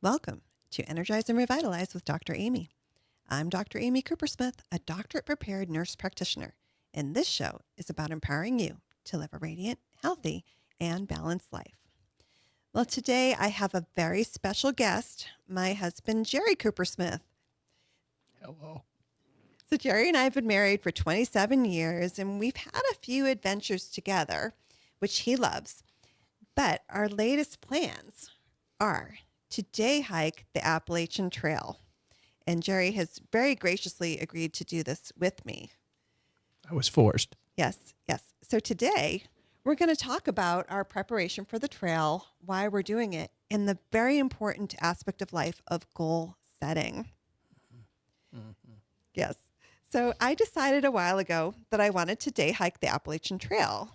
Welcome to Energize and Revitalize with Dr. Amy. I'm Dr. Amy Coopersmith, a doctorate prepared nurse practitioner, and this show is about empowering you to live a radiant, healthy, and balanced life. Well, today I have a very special guest, my husband, Jerry Coopersmith. Hello. So Jerry and I have been married for 27 years, and we've had a few adventures together, which he loves. But our latest plans are to day hike the Appalachian Trail. And Jerry has very graciously agreed to do this with me. I was forced. Yes. So today we're going to talk about our preparation for the trail, why we're doing it, and the very important aspect of life of goal setting. Mm-hmm. Yes. So I decided a while ago that I wanted to day hike the Appalachian Trail.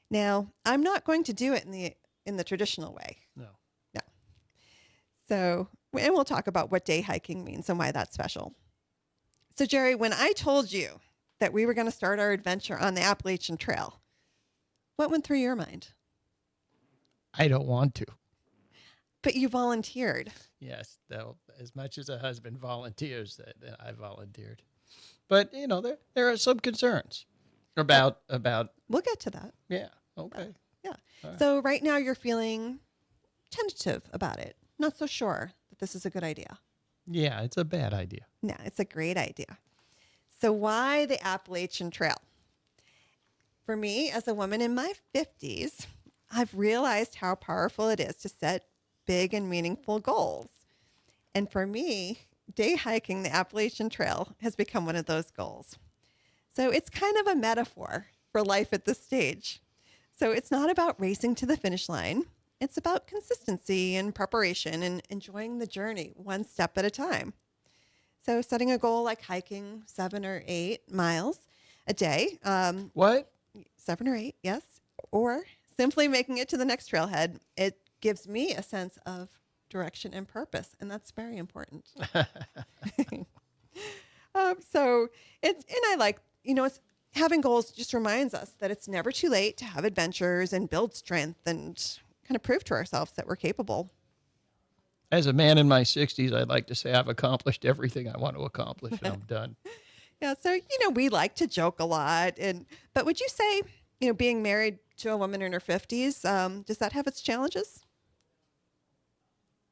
Now, I'm not going to do it in the traditional way. No. So, and we'll talk about what day hiking means and why that's special. So, Jerry, when I told you that we were going to start our adventure on the Appalachian Trail, what went through your mind? I don't want to. But you volunteered. Yes, though, as much as a husband volunteers, that I volunteered. But there are some concerns about. We'll get to that. Yeah. Okay. Yeah. Right. So right now you're feeling tentative about it. Not so sure that this is a good idea. Yeah, it's a bad idea. No, it's a great idea. So why the Appalachian Trail? For me, as a woman in my 50s, I've realized how powerful it is to set big and meaningful goals. And for me, day hiking the Appalachian Trail has become one of those goals. So it's kind of a metaphor for life at this stage. So it's not about racing to the finish line. It's about consistency and preparation and enjoying the journey one step at a time. So setting a goal like hiking 7 or 8 miles a day. What? 7 or 8, yes. Or simply making it to the next trailhead. It gives me a sense of direction and purpose, and that's very important. It's having goals just reminds us that it's never too late to have adventures and build strength and kind of prove to ourselves that we're capable. As a man in my 60s, I'd like to say I've accomplished everything I want to accomplish, and I'm done. Yeah, so, we like to joke a lot. But would you say, being married to a woman in her 50s, does that have its challenges?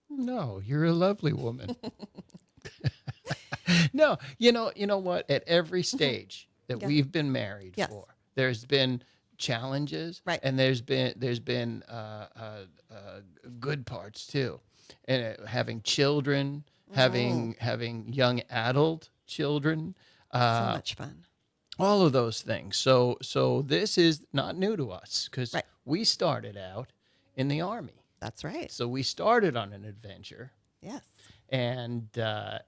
No, you're a lovely woman. No, you know what? At every stage that we've been married for, there's been challenges, right? And there's been good parts too, and having children, having young adult children, so much fun. all of those things. So this is not new to us because we started out in the Army. That's right. So we started on an adventure. Yes. And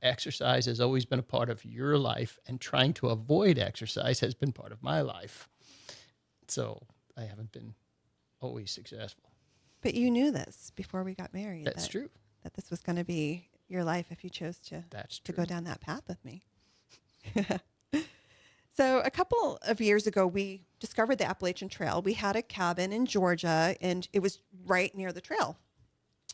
exercise has always been a part of your life, and trying to avoid exercise has been part of my life. So I haven't been always successful. But you knew this before we got married. That's true. That this was going to be your life if you chose to go down that path with me. So a couple of years ago, we discovered the Appalachian Trail. We had a cabin in Georgia, and it was right near the trail.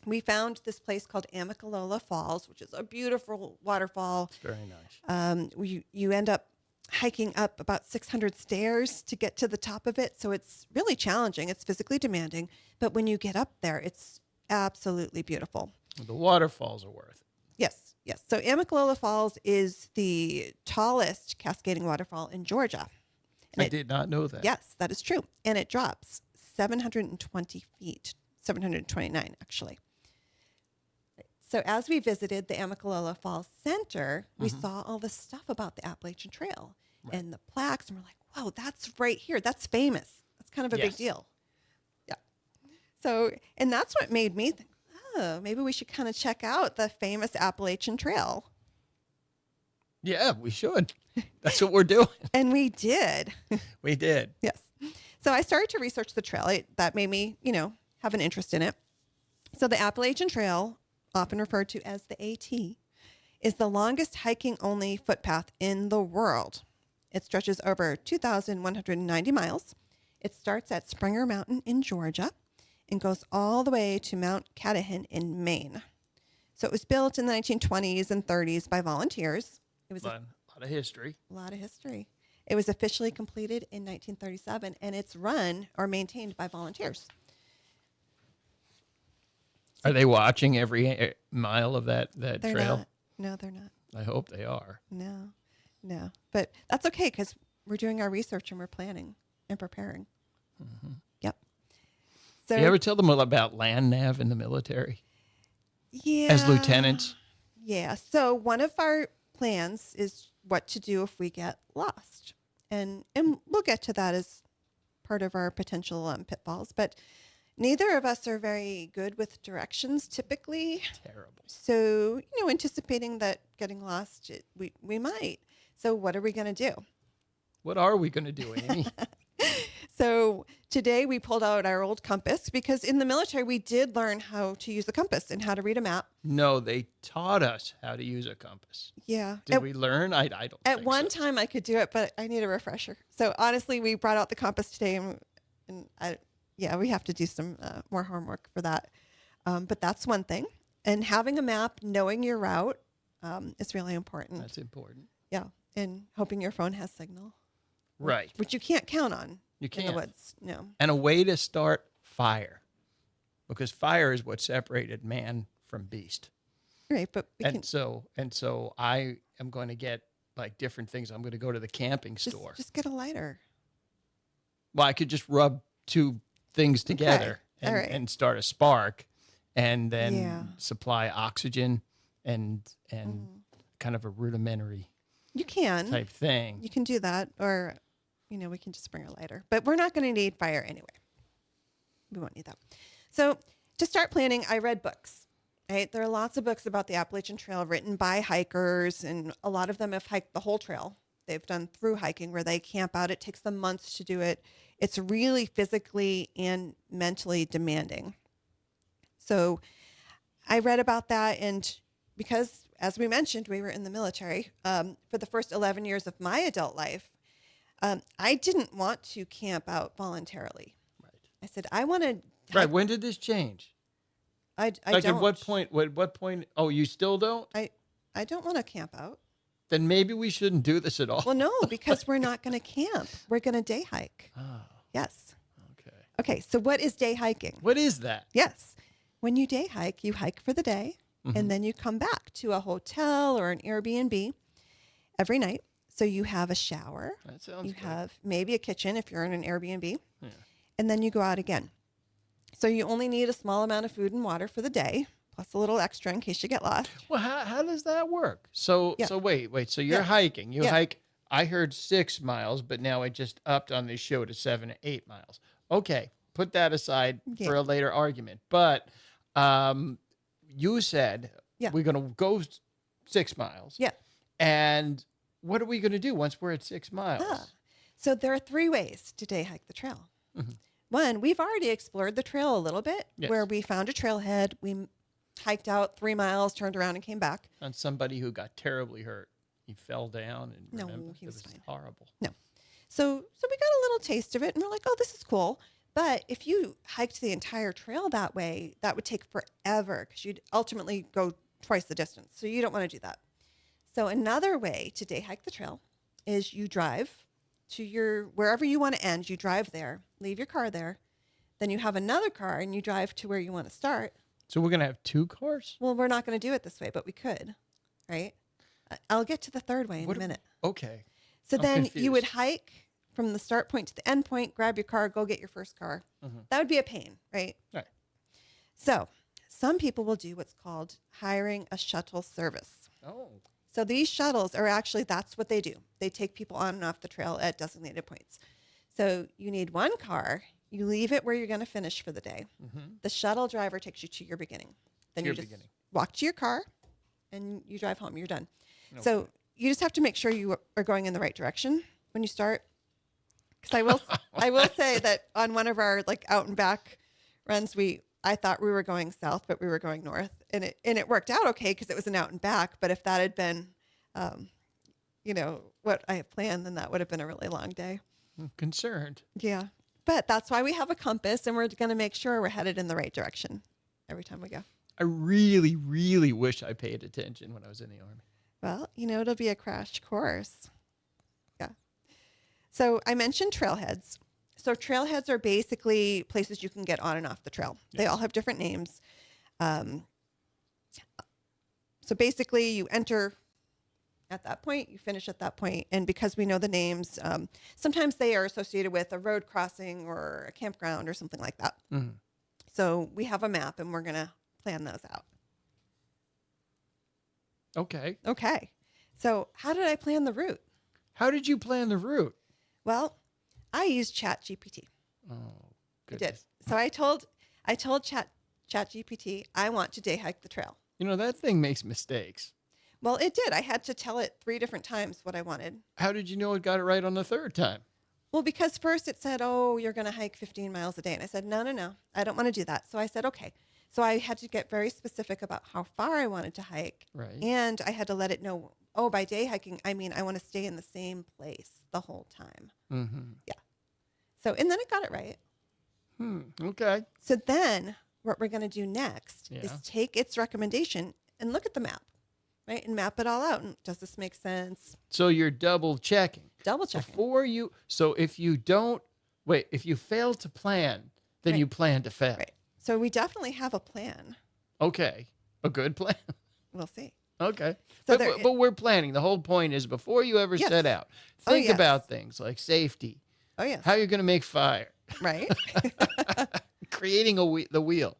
We found this place called Amicalola Falls, which is a beautiful waterfall. It's very nice. You end up hiking up about 600 stairs to get to the top of it. So it's really challenging. It's physically demanding. But when you get up there, it's absolutely beautiful. The waterfalls are worth it. Yes. So Amicalola Falls is the tallest cascading waterfall in Georgia. I did not know that. Yes, that is true. And it drops 720 feet, 729 actually. So as we visited the Amicalola Falls Center, we saw all this stuff about the Appalachian Trail and the plaques, and we're like, wow, that's right here. That's famous. That's kind of a big deal. Yeah. So, and that's what made me think, maybe we should kind of check out the famous Appalachian Trail. Yeah, we should. That's what we're doing. And we did. We did. Yes. So I started to research the trail. That made me, have an interest in it. So the Appalachian Trail, often referred to as the AT, is the longest hiking-only footpath in the world. It stretches over 2,190 miles. It starts at Springer Mountain in Georgia and goes all the way to Mount Katahdin in Maine. So it was built in the 1920s and 30s by volunteers. It was A lot of history. a lot of history. It was officially completed in 1937, and it's run or maintained by volunteers. Are they watching every mile of that They're trail? not. No, they're not. I hope they are. No. But that's okay because we're doing our research and we're planning and preparing. Yep. So Do you ever tell them about land nav in the military yeah, as lieutenants? Yeah. So one of our plans is what to do if we get lost, and we'll get to that as part of our potential pitfalls. But neither of us are very good with directions typically. Terrible. So anticipating that getting lost, we might. So what are we going to do? What are we going to do, Amy? So today we pulled out our old compass because in the military we did learn how to use a compass and how to read a map. No, they taught us how to use a compass. Yeah. Did we learn? I don't At think one so. time I could do it, but I need a refresher. So honestly, we brought out the compass today and we have to do some more homework for that. But that's one thing. And having a map, knowing your route is really important. That's important. Yeah. And hoping your phone has signal. Right. Which you can't count on. You In can't. the woods. No. And a way to start fire, because fire is what separated man from beast. Right. But we can So I am going to get like different things. I'm going to go to the camping store. just get a lighter. Well, I could just rub two things together Okay. All right. and start a spark, and then Yeah. supply oxygen and kind of a rudimentary You can. type thing. You can do that, or we can just bring a lighter. But we're not going to need fire anyway. We won't need that. So to start planning, I read books. Right? There are lots of books about the Appalachian Trail written by hikers, and a lot of them have hiked the whole trail. They've done through hiking where they camp out. It takes them months to do it. It's really physically and mentally demanding. So I read about that, and because, as we mentioned, we were in the military for the first 11 years of my adult life, I didn't want to camp out voluntarily. Right. I said, I want to. Right. When did this change? I Like don't. at what point? What point? Oh, you still don't? I don't want to camp out. Then maybe we shouldn't do this at all. Well, no, because we're not going to camp. We're going to day hike. Oh, Yes. okay. Okay. So what is day hiking? What is that? Yes. When you day hike, you hike for the day, and then you come back to a hotel or an Airbnb every night. So you have a shower. That sounds You good. have maybe a kitchen if you're in an Airbnb. Yeah. And then you go out again. So you only need a small amount of food and water for the day, plus a little extra in case you get lost. Well, how does that work? So Yeah. so wait. So you're Yeah. hiking. You Yeah. hike. I heard 6 miles, but now I just upped on this show to 7 or 8 miles. Okay, put that aside Yeah. for a later argument. But you said Yeah. we're going to go 6 miles. Yeah. And what are we going to do once we're at 6 miles? So there are 3 ways to day hike the trail. One, we've already explored the trail a little bit, Yes. where we found a trailhead. We hiked out 3 miles, turned around, and came back. On somebody who got terribly hurt. He fell down and No, remember, he was it was fine. horrible. So we got a little taste of it, and we're like, oh, this is cool. But if you hiked the entire trail that way, that would take forever because you'd ultimately go twice the distance. So you don't want to do that. So another way to day hike the trail is you drive to wherever you want to end. You drive there, leave your car there. Then you have another car and you drive to where you want to start. So we're going to have 2 cars? Well, we're not going to do it this way, but we could, right? I'll get to the third way in a minute. Okay. So I'm then you would confused. hike from the start point to the end point, grab your car, go get your first car. That would be a pain, right? Right. So some people will do what's called hiring a shuttle service. Oh. So these shuttles are actually, that's what they do. They take people on and off the trail at designated points. So you need one car. You leave it where you're going to finish for the day. The shuttle driver takes you to your beginning. Then Your you just beginning. walk to your car and you drive home. You're done. So you just have to make sure you are going in the right direction when you start. Because I will say that on one of our like out and back runs, I thought we were going south, but we were going north, and it worked out okay because it was an out and back. But if that had been, what I had planned, then that would have been a really long day. I'm concerned. Yeah, but that's why we have a compass, and we're going to make sure we're headed in the right direction every time we go. I really, really wish I paid attention when I was in the Army. Well, it'll be a crash course. Yeah. So I mentioned trailheads. So trailheads are basically places you can get on and off the trail. They all have different names. So basically you enter at that point, you finish at that point. And because we know the names, sometimes they are associated with a road crossing or a campground or something like that. Mm-hmm. So we have a map and we're going to plan those out. Okay. Okay. So how did I plan the route? How did you plan the route? Well, I used ChatGPT. Oh, I goodness. did. So I told ChatGPT I want to day hike the trail. That thing makes mistakes. Well, it did. I had to tell it 3 different times what I wanted. How did you know it got it right on the third time? Well, because first it said, oh, you're going to hike 15 miles a day. And I said, no, I don't want to do that. So I said, okay. So I had to get very specific about how far I wanted to hike. Right. And I had to let it know, oh, by day hiking, I mean, I want to stay in the same place the whole time. Mm-hmm. Yeah. So, and then it got it right. Okay. So then what we're going to do next is Yeah. take its recommendation and look at the map, right? And map it all out. And does this make sense? So you're double checking. Double checking. So if you fail to plan, then Right. you plan to fail. Right. So we definitely have a plan. Okay. A good plan. We'll see. Okay. So but we're planning. The whole point is before you ever Yes. set out, Oh, think yes. about things like safety, Oh, yes. how you're going to make fire, Right. creating the wheel,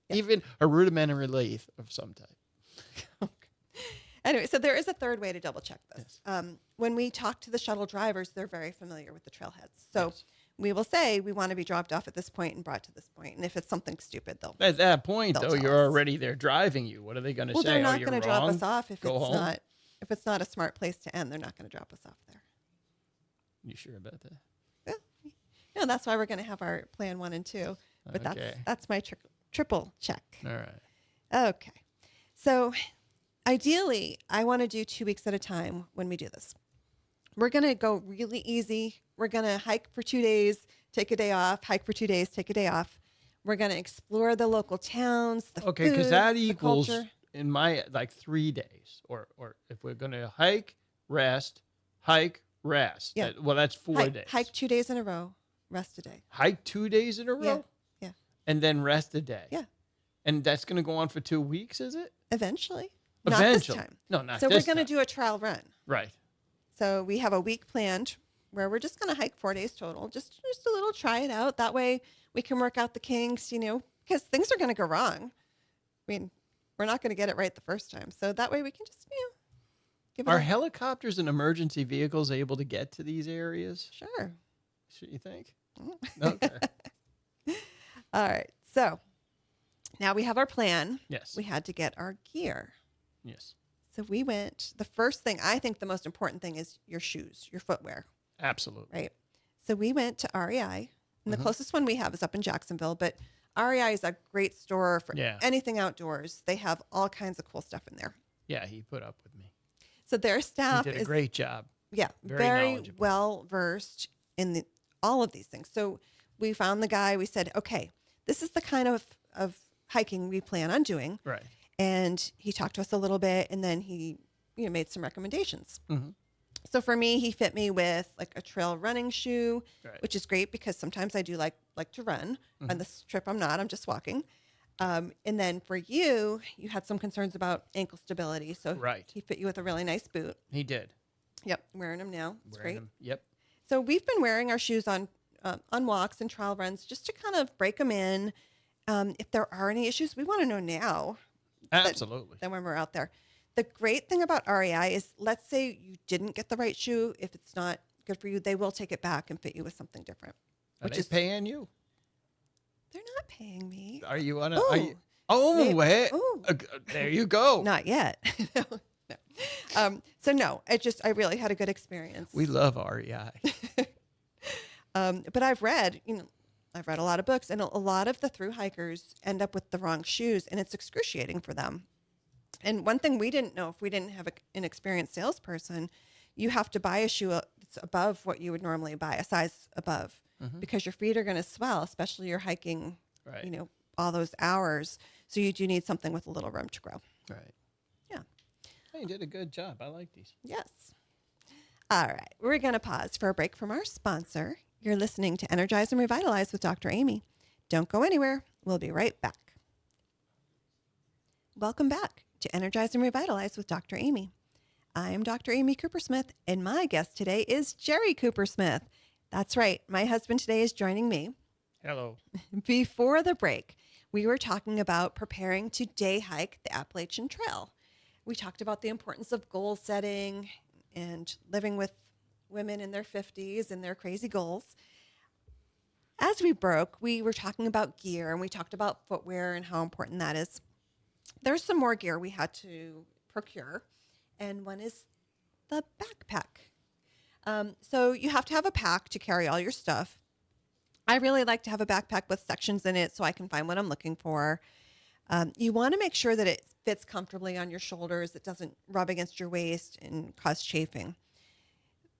Yes. even a rudimentary lathe of some type. Anyway, so there is a third way to double check this. When we talk to the shuttle drivers, they're very familiar with the trailheads. So Yes. we will say we want to be dropped off at this point and brought to this point. And if it's something stupid, they'll At that point, They'll though, tell you're us. already there driving you. What are they going to say? they're not you're going to drop wrong? us off Go home? if it's not a smart place to end. They're not going to drop us off there. You sure about that? Yeah, that's why we're going to have our plan 1 and 2. But Okay. that's my triple check. All right. Okay. So ideally, I want to do 2 weeks at a time when we do this. We're going to go really easy. We're going to hike for 2 days, take a day off, hike for 2 days, take a day off. We're going to explore the local towns, the Okay, because food, that the equals culture. in my 3 days, or if we're going to hike, rest. Yeah. That's 4 days. Hike 2 days in a row, rest a day. Hike 2 days in a row, Yeah. and then rest a day. Yeah. And that's going to go on for 2 weeks, is it? Eventually. Eventually. Not this time. No, not So this we're going to time. do a trial run. Right. So we have a week planned where we're just going to hike 4 days total, just a little try it out. That way we can work out the kinks, because things are going to go wrong. I mean, we're not going to get it right the first time. So that way we can just, give it Are a helicopters and emergency vehicles able to get to these areas? sure. Should you think? Mm. Okay. All right. So now we have our plan. Yes. We had to get our gear. Yes. So we went, the first thing, I think the most important thing is your shoes, your footwear, Absolutely. right? So we went to REI, and the Mhm. closest one we have is up in Jacksonville, but REI is a great store for Yeah. anything outdoors. They have all kinds of cool stuff in there. Yeah, he put up with me. So their He staff did a is great job. yeah, very very knowledgeable. well versed in all of these things. So we found the guy, we said, okay, this is the kind of hiking we plan on doing. Right. And he talked to us a little bit, and then he made some recommendations. Mm-hmm. So for me, he fit me with like a trail running shoe, Right. which is great because sometimes I do like to run. On this trip, I'm not. I'm just walking. And then for you, you had some concerns about ankle stability. So Right. he fit you with a really nice boot. He did. Yep, wearing them now. It's Wearing great. them. Yep. So we've been wearing our shoes on walks and trial runs just to kind of break them in. If there are any issues, we want to know now Absolutely. than when we're out there. The great thing about REI is, let's say you didn't get the right shoe. If it's not good for you, they will take it back and fit you with something different. Are Which they is paying you? they're not paying me. Are you on a? Ooh. Are you, oh, Maybe- wait. ooh. There you go. Not yet. No. So no, I really had a good experience. We love REI. But I've read a lot of books, and a lot of the thru hikers end up with the wrong shoes, and it's excruciating for them. And one thing we didn't know, if we didn't have an experienced salesperson, you have to buy a shoe that's above what you would normally buy, a size above, because your feet are going to swell, especially you're hiking, Right. all those hours. So you do need something with a little room to grow. Right. Yeah. Hey, you did a good job. I like these. Yes. All right. We're going to pause for a break from our sponsor. You're listening to Energize and Revitalize with Dr. Amy. Don't go anywhere. We'll be right back. Welcome back to Energize and Revitalize with Dr. Amy. I'm Dr. Amy Coopersmith, and my guest today is Jerry Coopersmith. That's right. My husband today is joining me. Hello. Before the break, we were talking about preparing to day hike the Appalachian Trail. We talked about the importance of goal setting and living with women in their 50s and their crazy goals. As we broke, we were talking about gear, and we talked about footwear and how important that is. There's some more gear we had to procure, and one is the backpack. So you have to have a pack to carry all your stuff. I really like to have a backpack with sections in it so I can find what I'm looking for. You want to make sure that it fits comfortably on your shoulders. It doesn't rub against your waist and cause chafing.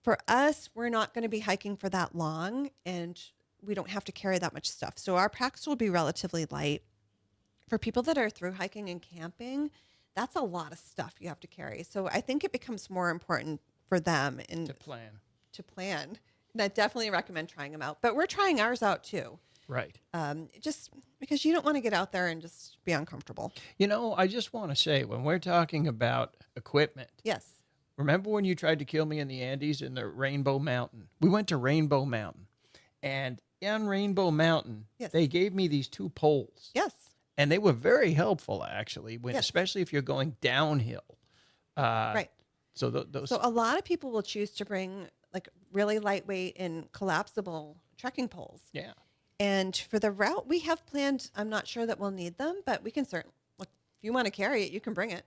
For us, we're not going to be hiking for that long, and we don't have to carry that much stuff. So our packs will be relatively light. For people that are through hiking and camping, that's a lot of stuff you have to carry. So I think it becomes more important for them To plan. And I definitely recommend trying them out. But we're trying ours out too. Right. Just because you don't want to get out there and just be uncomfortable. You know, I just want to say, when we're talking about equipment, Yes. remember when you tried to kill me in the Andes in the Rainbow Mountain? We went to Rainbow Mountain. And on Rainbow Mountain, Yes. they gave me these 2 poles. Yes. And they were very helpful, actually, Yes. especially if you're going downhill. Right. So those. So a lot of people will choose to bring like really lightweight and collapsible trekking poles. Yeah. And for the route we have planned, I'm not sure that we'll need them, but we can certainly, look, if you want to carry it, you can bring it.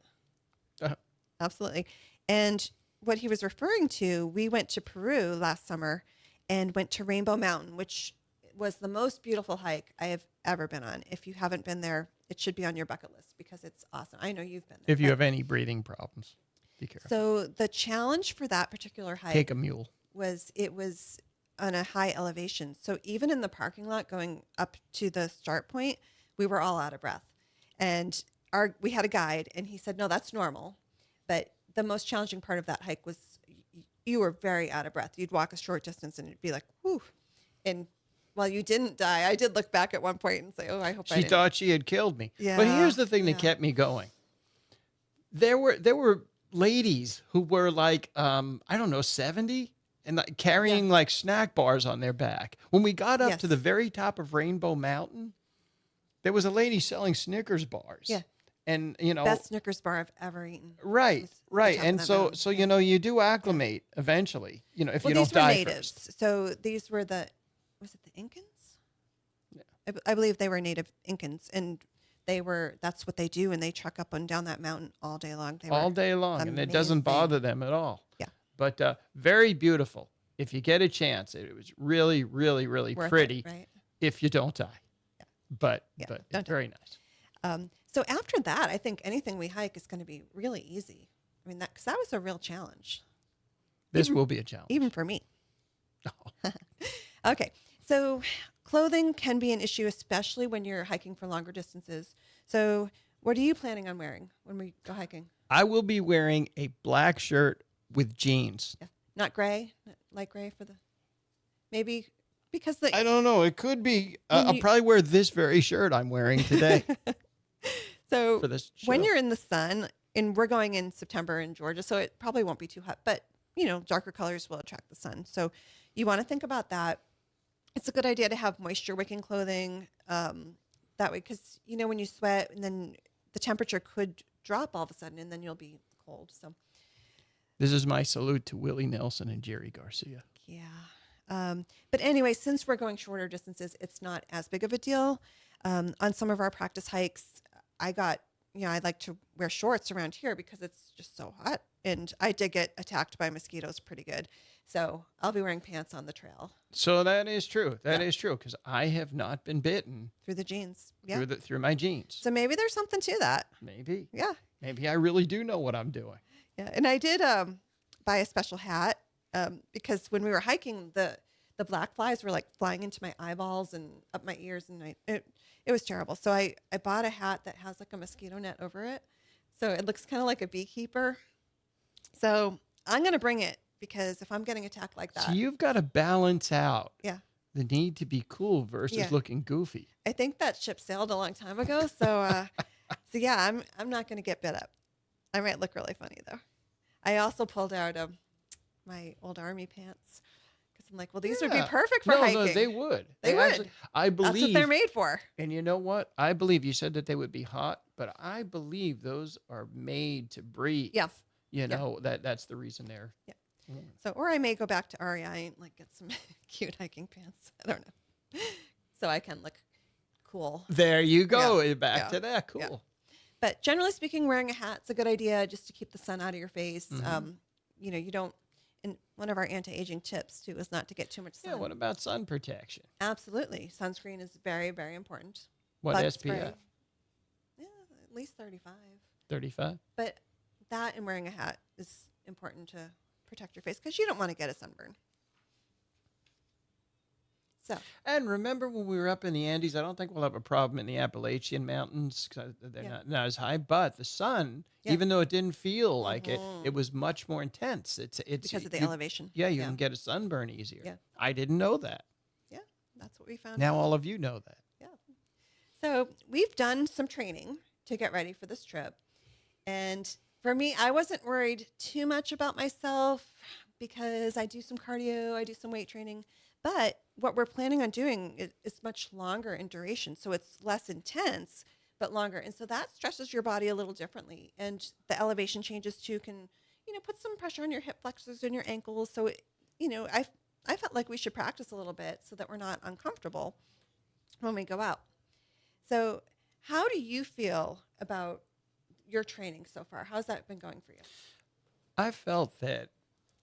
Uh-huh. Absolutely. And what he was referring to, we went to Peru last summer and went to Rainbow Mountain, which was the most beautiful hike I have ever been on. If you haven't been there, it should be on your bucket list because it's awesome. I know you've been there. If you have any breathing problems, be careful. So the challenge for that particular hike Take a mule. was on a high elevation. So even in the parking lot going up to the start point, we were all out of breath. And we had a guide and he said, no, that's normal. But the most challenging part of that hike was you were very out of breath. You'd walk a short distance and it'd be like, whew. And while you didn't die, I did look back at one point and say, oh, I hope I She didn't. thought she had killed me. Yeah, But here's the thing yeah. that kept me going. There were ladies who were like, I don't know, 70 and like carrying like snack bars on their back. When we got up Yes. to the very top of Rainbow Mountain, there was a lady selling Snickers bars. Yeah. And, you know, Best Snickers bar I've ever eaten. right, was the right. top of And that so, mountain. so, you know, you do acclimate eventually, you know, if Well, you don't these were die natives. first. So these were was it the Incans? Yeah. I believe they were native Incans, and that's what they do, and they trek up and down that mountain all day long. They All were day long, and it doesn't amazing. bother them at all. Yeah. But very beautiful. If you get a chance, it was really, really, really Worth it, pretty. right? If you don't die, but Yeah, but don't it's very nice. So after that, I think anything we hike is going to be really easy. I mean, because that was a real challenge, This will be a challenge. even for me. Okay, so clothing can be an issue, especially when you're hiking for longer distances. So what are you planning on wearing when we go hiking? I will be wearing a black shirt with jeans. Yeah, not gray, not light gray maybe because I don't know. It could be. When I'll you- probably wear this very shirt I'm wearing today so for this show. when you're in the sun, and we're going in September in Georgia, so it probably won't be too hot, but darker colors will attract the sun. So you want to think about that. It's a good idea to have moisture wicking clothing that way, because when you sweat and then the temperature could drop all of a sudden and then you'll be cold. So This is my salute to Willie Nelson and Jerry Garcia. yeah. But anyway, since we're going shorter distances, it's not as big of a deal. On some of our practice hikes, I like to wear shorts around here because it's just so hot. And I did get attacked by mosquitoes pretty good. So I'll be wearing pants on the trail So that is true. That is true, because I have not been bitten through the jeans. Yeah. through my jeans. So maybe there's something to that. Maybe. Yeah. Maybe I really do know what I'm doing. Yeah. And I did buy a special hat because when we were hiking, the black flies were like flying into my eyeballs and up my ears. And it It was terrible. So I bought a hat that has like a mosquito net over it. So it looks kind of like a beekeeper. So I'm going to bring it because if I'm getting attacked like So that, you've got to balance out yeah, the need to be cool versus yeah. looking goofy. I think that ship sailed a long time ago. So, so yeah, I'm not going to get bit up. I might look really funny though. I also pulled out my old army pants because I'm like, well, these would be Yeah. perfect for No, hiking. no, they would. They would. Actually, I That's what believe, they're made for. and you know what? I believe you said that they would be hot, but I believe those are made to breathe. Yeah. You Yeah. know, that's the reason they're. Yeah. worn. So, or I may go back to REI and like get some cute hiking pants. I don't know. So I can look cool. There you go. Yeah. Back Yeah. to that. Cool. Yeah. But generally speaking, wearing a hat's a good idea just to keep the sun out of your face. You know, you don't. And one of our anti-aging tips too is not to get too much sun. Yeah. What about sun protection? Absolutely, sunscreen is very, very important. What Bug SPF? spray. Yeah, at least 35. 35. But that and wearing a hat is important to protect your face because you don't want to get a sunburn. So, And remember when we were up in the Andes, I don't think we'll have a problem in the Appalachian Mountains because they're Yeah. not as high. But the sun, Yeah. even though it didn't feel like it, Mhm. it was much more intense. It's because of the you- elevation. Yeah, you can get a sunburn easier. Yeah. I didn't know that. Yeah, that's what we found Now out. all of you know that. Yeah. So we've done some training to get ready for this trip. And for me, I wasn't worried too much about myself because I do some cardio, I do some weight training. But what we're planning on doing is much longer in duration. So it's less intense, but longer. And so that stresses your body a little differently. And the elevation changes too can, you know, put some pressure on your hip flexors and your ankles. So, you know, I felt like we should practice a little bit so that we're not uncomfortable when we go out. So how do you feel about your training so far? How's that been going for you? I felt that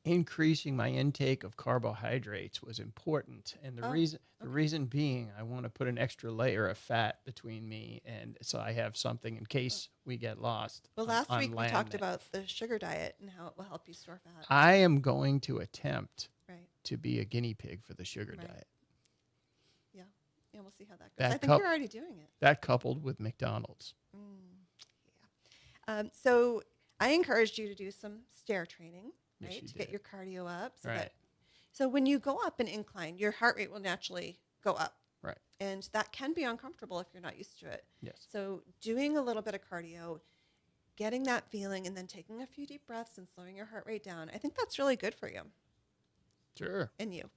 increasing my intake of carbohydrates was important, and the reason being, I want to put an extra layer of fat between me, and so I have something in case we get lost. Well, last on week we land talked there. about the sugar diet and how it will help you store fat. I am going to attempt Right. to be a guinea pig for the sugar Right. diet. Yeah. Yeah, we'll see how that goes. That I think you're already doing it. That coupled with McDonald's. Yeah. So I encouraged you to do some stair training, Yes, right? you To get did. your cardio up. Right. So when you go up an incline, your heart rate will naturally go up. Right. And that can be uncomfortable if you're not used to it. Yes. So doing a little bit of cardio, getting that feeling, and then taking a few deep breaths and slowing your heart rate down, I think that's really good for you Sure. and you.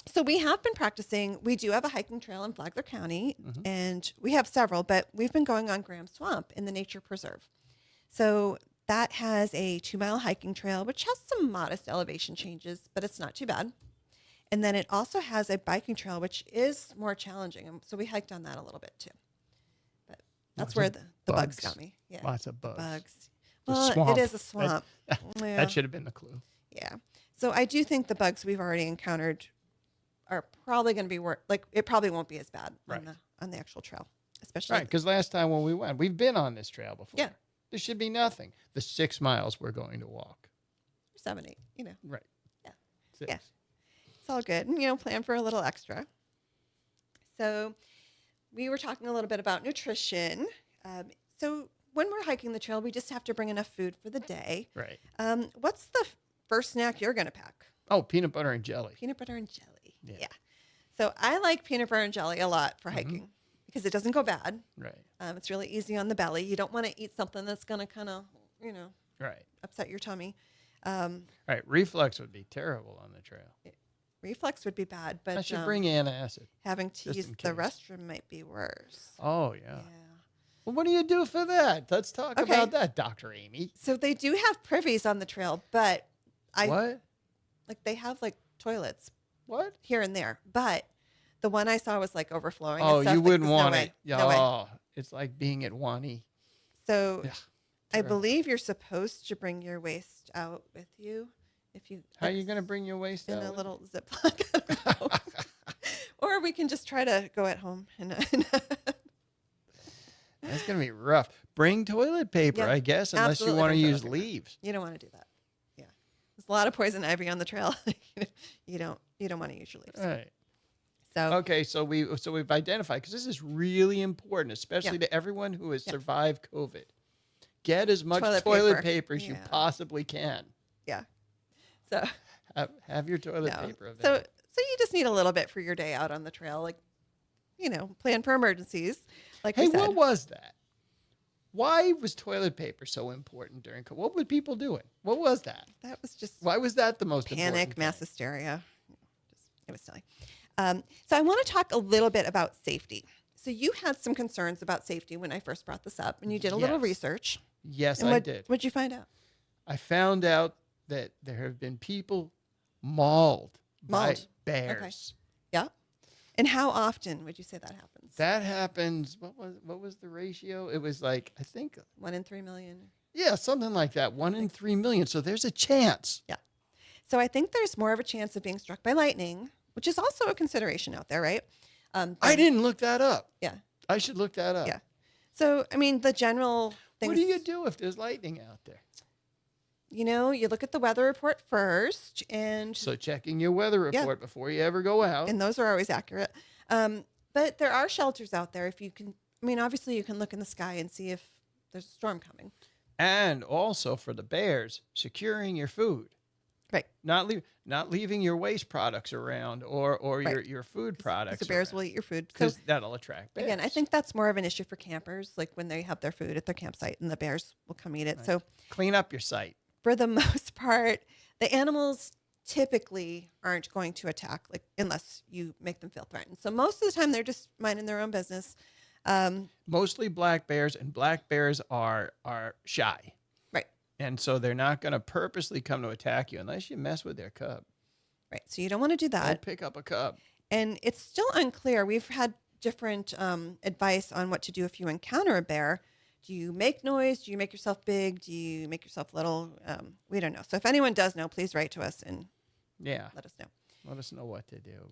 So we have been practicing. We do have a hiking trail in Flagler County, and we have several, but we've been going on Graham Swamp in the nature preserve. So that has a 2-mile hiking trail, which has some modest elevation changes, but it's not too bad. And then it also has a biking trail, which is more challenging. And so we hiked on that a little bit too. But that's Lots where of the bugs bugs. got me. Yeah. Lots of bugs. Bugs. The Well, swamp. it is a swamp. Yeah. That should have been the clue. Yeah. So I do think the bugs we've already encountered are probably going to be like it probably won't be as bad Right. on the actual trail, especially. Right, because last time when we went, we've been on this trail before. Yeah. There should be nothing. The 6 miles we're going to walk. 7, 8, you know, Right. Yeah. 6. Yeah. It's all good. And, you know, plan for a little extra. So we were talking a little bit about nutrition. So when we're hiking the trail, we just have to bring enough food for the day. Right. What's the first snack you're going to pack? Oh, peanut butter and jelly. Peanut butter and jelly. Yeah. So I like peanut butter and jelly a lot for hiking because it doesn't go bad. Right. It's really easy on the belly. You don't want to eat something that's going to kind of, you know, Right. upset your tummy. Right. Reflux would be terrible on the trail. Reflux would be bad, but I should bring antacid. having to just use in the case. restroom might be worse. Oh, yeah. Yeah. Well, what do you do for that? Let's talk Okay. about that, Dr. Amy. So they do have privies on the trail, but What? like they have like toilets What? here and there, but the one I saw was like overflowing. Oh, and stuff. you Like, wouldn't there's want no it. way. No way. Oh, it's like being at Wani. So Ugh, I terrible. believe you're supposed to bring your waste out with you if you. How are you going to bring your waist in out? a with little Ziploc? I don't know. Or we can just try to go at home and That's going to be rough. Bring toilet paper, Yeah, I guess, unless absolutely you want to bring use toilet paper. leaves. you don't want to do that. Yeah, there's a lot of poison ivy on the trail. You don't want to use your leaves. Right. So Okay, so we've identified, because this is really important, especially to everyone who has survived COVID. Get as much toilet paper as you possibly can. Yeah. So Have your toilet paper So available. so you just need a little bit for your day out on the trail, like, plan for emergencies, like Hey, we said. what was that? Why was toilet paper so important during COVID? What were people doing? What was that? That was just Why was that the most important panic, thing? mass hysteria. It was silly. So I want to talk a little bit about safety. So you had some concerns about safety when I first brought this up, and you did a little research. Yes, And I did. What'd you find out? I found out that there have been people mauled by bears. Okay. Yeah. And how often would you say that happens? That happens. What was the ratio? It was like, I think 1 in 3 million. Yeah, something like that. 1 in 3 million. So there's a chance. Yeah. So I think there's more of a chance of being struck by lightning, which is also a consideration out there, right? I didn't look that up. Yeah. I should look that up. Yeah. So, I mean, the general thing. What do you do if there's lightning out there? You look at the weather report first, and So checking your weather report before you ever go out. those are always accurate. But there are shelters out there. If you can, obviously you can look in the sky and see if there's a storm coming. And also for the bears, securing your food. Right. Not leaving your waste products around or your food products. The bears will eat your food. Because that'll attract bears. Again, I think that's more of an issue for campers, like when they have their food at their campsite and the bears will come eat it. Right. So clean up your site. For the most part, the animals typically aren't going to attack, like unless you make them feel threatened. So most of the time they're just minding their own business. Mostly black bears, and black bears are shy. Right. And so they're not going to purposely come to attack you unless you mess with their cub. Right. So you don't want to do that. Don't pick up a cub. And it's still unclear. We've had different advice on what to do if you encounter a bear. Do you make noise? Do you make yourself big? Do you make yourself little? We don't know. So if anyone does know, please write to us and let us know. Let us know what to do.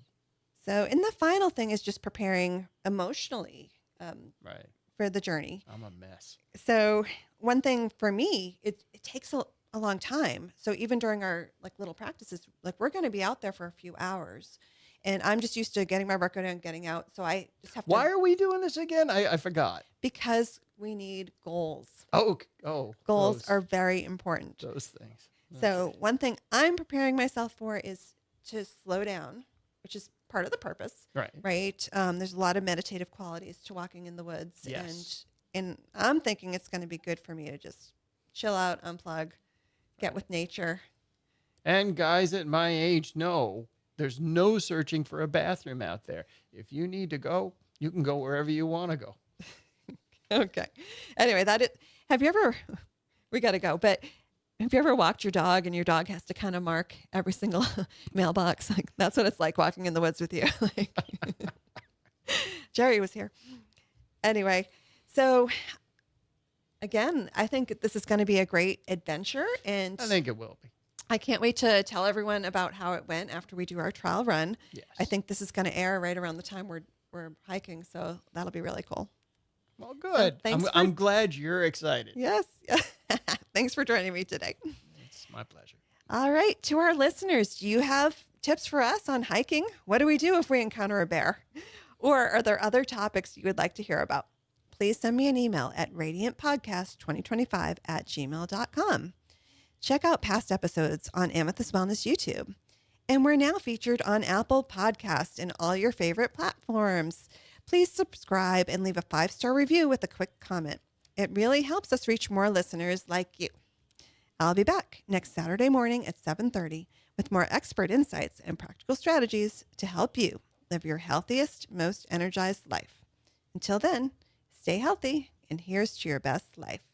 So, and the final thing is just preparing emotionally for the journey. I'm a mess. So one thing for me, it takes a long time. So even during our little practices, we're going to be out there for a few hours. And I'm just used to getting my workout and getting out. So I just have to. Why are we doing this again? I forgot. Because we need goals. Goals are very important. Those things. So one thing I'm preparing myself for is to slow down, which is part of the purpose. Right. There's a lot of meditative qualities to walking in the woods. Yes. And I'm thinking it's going to be good for me to just chill out, unplug, get with nature. And guys at my age know there's no searching for a bathroom out there. If you need to go, you can go wherever you want to go. Okay. Anyway, we got to go, but have you ever walked your dog and your dog has to kind of mark every single mailbox? That's what it's like walking in the woods with you. Jerry was here. Anyway, so again, I think this is going to be a great adventure, and I think it will be. I can't wait to tell everyone about how it went after we do our trial run. Yes. I think this is going to air right around the time we're hiking, so that'll be really cool. Well, good. So I'm glad you're excited. Yes. Thanks for joining me today. It's my pleasure. All right. To our listeners, do you have tips for us on hiking? What do we do if we encounter a bear? Or are there other topics you would like to hear about? Please send me an email at radiantpodcast2025@gmail.com. Check out past episodes on Amethyst Wellness YouTube. And we're now featured on Apple Podcasts and all your favorite platforms. Please subscribe and leave a 5-star review with a quick comment. It really helps us reach more listeners like you. I'll be back next Saturday morning at 7:30 with more expert insights and practical strategies to help you live your healthiest, most energized life. Until then, stay healthy, and here's to your best life.